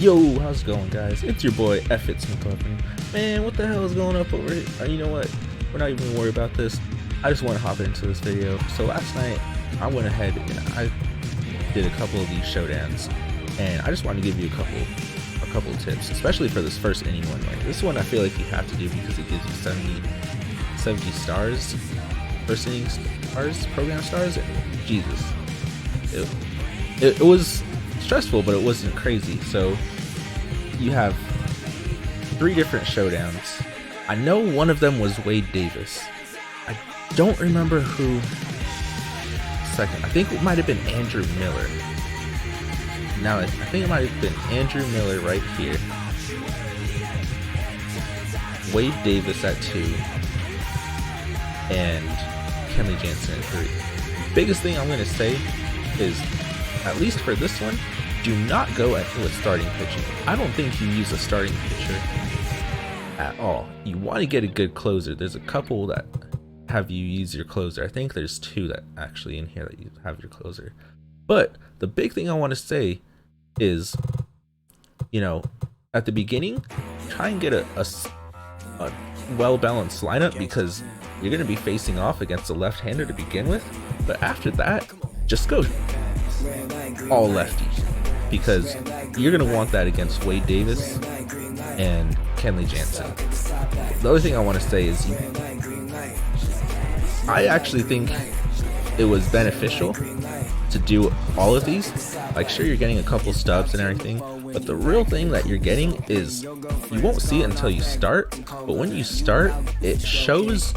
Yo, how's it going, guys? It's your boy F. It's McCluffin. Man, what the hell is going up over here? You know what? We're not even worried about this. I just want to hop into this video. So last night, I went ahead and I did a couple of these showdowns, and I just wanted to give you a couple tips, especially for this first inning one. Like this one, I feel like you have to do because it gives you 70 stars, first inning stars, program stars. And Jesus, it was stressful, but it wasn't crazy. So you have 3 different showdowns. I know one of them was Wade Davis. I don't remember who second. I think it might have been Andrew Miller. Now I think it might have been Andrew Miller right here. Wade Davis at 2 and Kenley Jansen at 3. The biggest thing I'm going to say is, at least for this one, do not go with starting pitching. I don't think you use a starting pitcher at all. You want to get a good closer. There's a couple that have you use your closer. I think there's 2 that actually in here that you have your closer. But the big thing I want to say is, at the beginning, try and get a well-balanced lineup, because you're going to be facing off against a left-hander to begin with. But after that, just go all lefty, because you're going to want that against Wade Davis and Kenley Jansen. The other thing I want to say is, I actually think it was beneficial to do all of these. Like, sure, you're getting a couple stubs and everything, but the real thing that you're getting is, you won't see it until you start, but when you start, it shows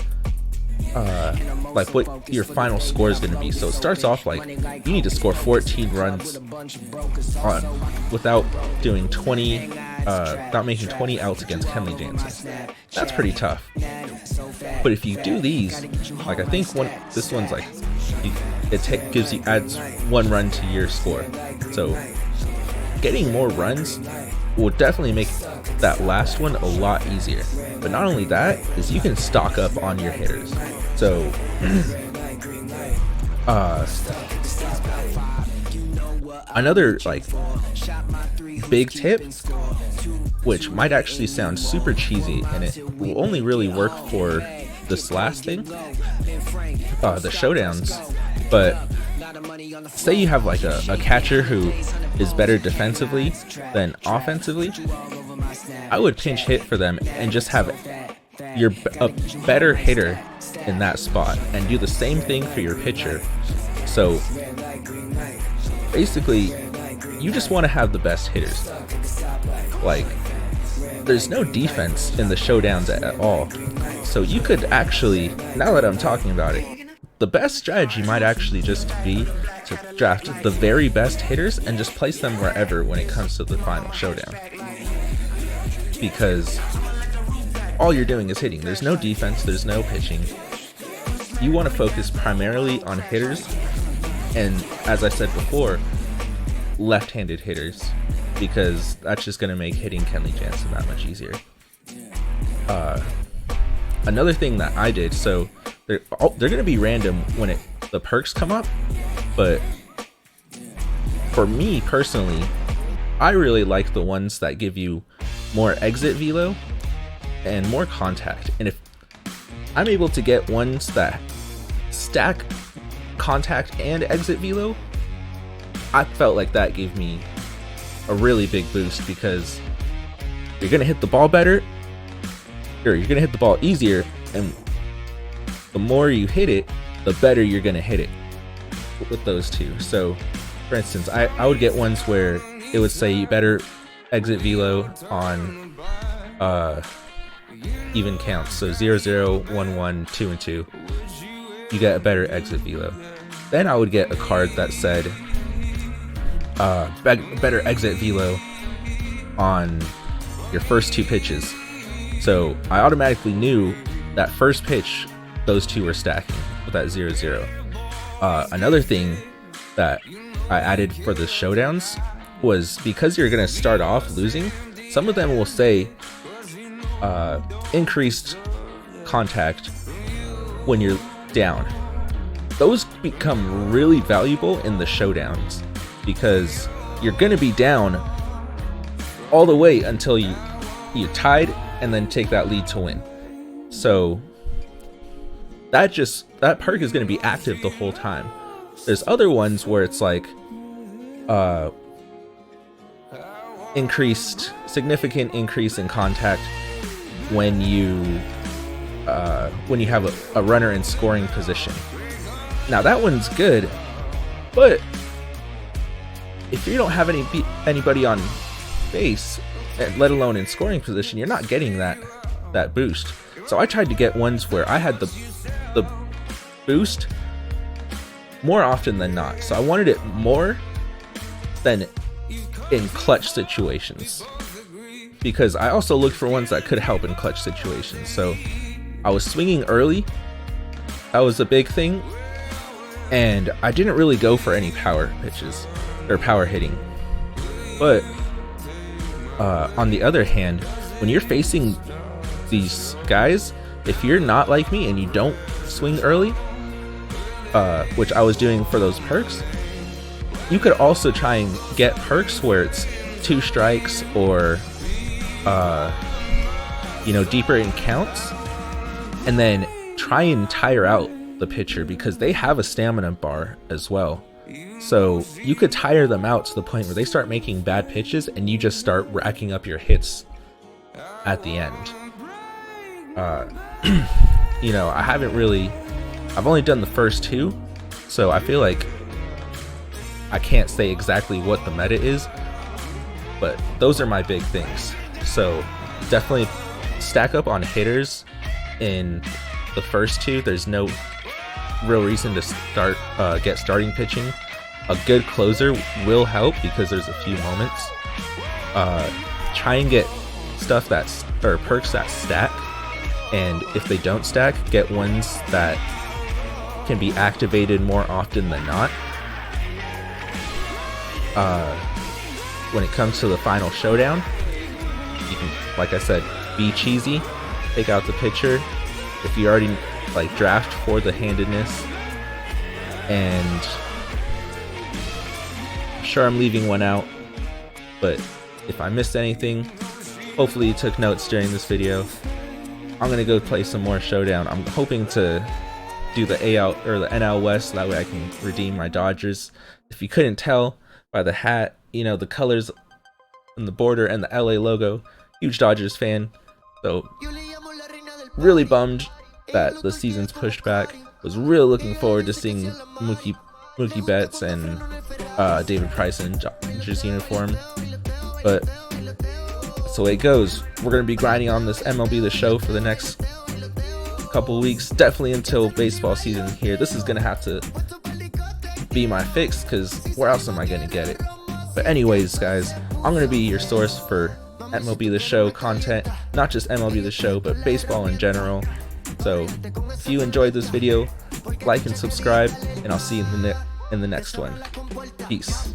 like what your final score is going to be. So it starts off like you need to score 14 runs without doing 20, not making 20 outs against Kenley Jansen. That's pretty tough. But if you do these, like I think this one's like adds 1 run to your score. So getting more runs will definitely make that last one a lot easier. But not only that, is you can stock up on your hitters. So another like big tip, which might actually sound super cheesy, and it will only really work for this last thing, the showdowns. But say you have like a catcher who is better defensively than offensively, I would pinch hit for them and just have a better hitter in that spot, and do the same thing for your pitcher. So basically, you just want to have the best hitters. Like, there's no defense in the showdowns at all. So you could actually, now that I'm talking about it, the best strategy might actually just be to draft the very best hitters and just place them wherever when it comes to the final showdown. Because all you're doing is hitting. There's no defense, there's no pitching. You want to focus primarily on hitters, and as I said before, left-handed hitters, because that's just going to make hitting Kenley Jansen that much easier. Another thing that I did, so they're going to be random when the perks come up, but for me personally, I really like the ones that give you more exit velo and more contact. And if I'm able to get ones that stack contact and exit velo, I felt like that gave me a really big boost, because you're going to hit the ball better, or you're going to hit the ball easier, and the more you hit it, the better you're going to hit it with those two. So for instance, I would get ones where it would say better exit velo on even counts, so 0 0 1 1 2 and 2, you get a better exit velo. Then I would get a card that said better exit velo on your first 2 pitches. So I automatically knew that first pitch those 2 were stacking with that 0 0. Another thing that I added for the showdowns was, because you're going to start off losing, some of them will say increased contact when you're down. Those become really valuable in the showdowns, because you're going to be down all the way until you tied and then take that lead to win. So that perk is going to be active the whole time. There's other ones where it's like significant increase in contact when you have a runner in scoring position. Now that one's good, but if you don't have anybody on base, let alone in scoring position, you're not getting that boost. So I tried to get ones where I had the boost more often than not. So I wanted it more than in clutch situations, because I also looked for ones that could help in clutch situations. So I was swinging early. That was a big thing. And I didn't really go for any power pitches or power hitting. But on the other hand, when you're facing these guys, if you're not like me and you don't swing early, which I was doing for those perks, you could also try and get perks where it's 2 strikes or deeper in counts, and then try and tire out the pitcher, because they have a stamina bar as well. So you could tire them out to the point where they start making bad pitches and you just start racking up your hits at the end. I've only done the first 2, so I feel like I can't say exactly what the meta is, but those are my big things. So definitely stack up on hitters in the first 2. There's no real reason to get starting pitching. A good closer will help because there's a few moments. Try and get stuff perks that stack, and if they don't stack, get ones that can be activated more often than not. When it comes to the final showdown, you can, like I said, be cheesy, take out the pitcher if you already draft for the handedness. And I'm sure I'm leaving one out, but if I missed anything, hopefully you took notes during this video. I'm gonna go play some more Showdown. I'm hoping to do the AL or the NL West, that way I can redeem my Dodgers. If you couldn't tell by the hat, the colors and the border and the LA logo, huge Dodgers fan. So really bummed that the season's pushed back. Was really looking forward to seeing Mookie Betts and David Price in Dodgers uniform, but that's the way it goes. We're going to be grinding on this MLB The Show for the next couple weeks, definitely until baseball season here. This is going to have to be my fix, because where else am I going to get it? But anyways, guys, I'm going to be your source for MLB The Show content, not just MLB The Show, but baseball in general. So if you enjoyed this video, like and subscribe, and I'll see you in the next one. Peace.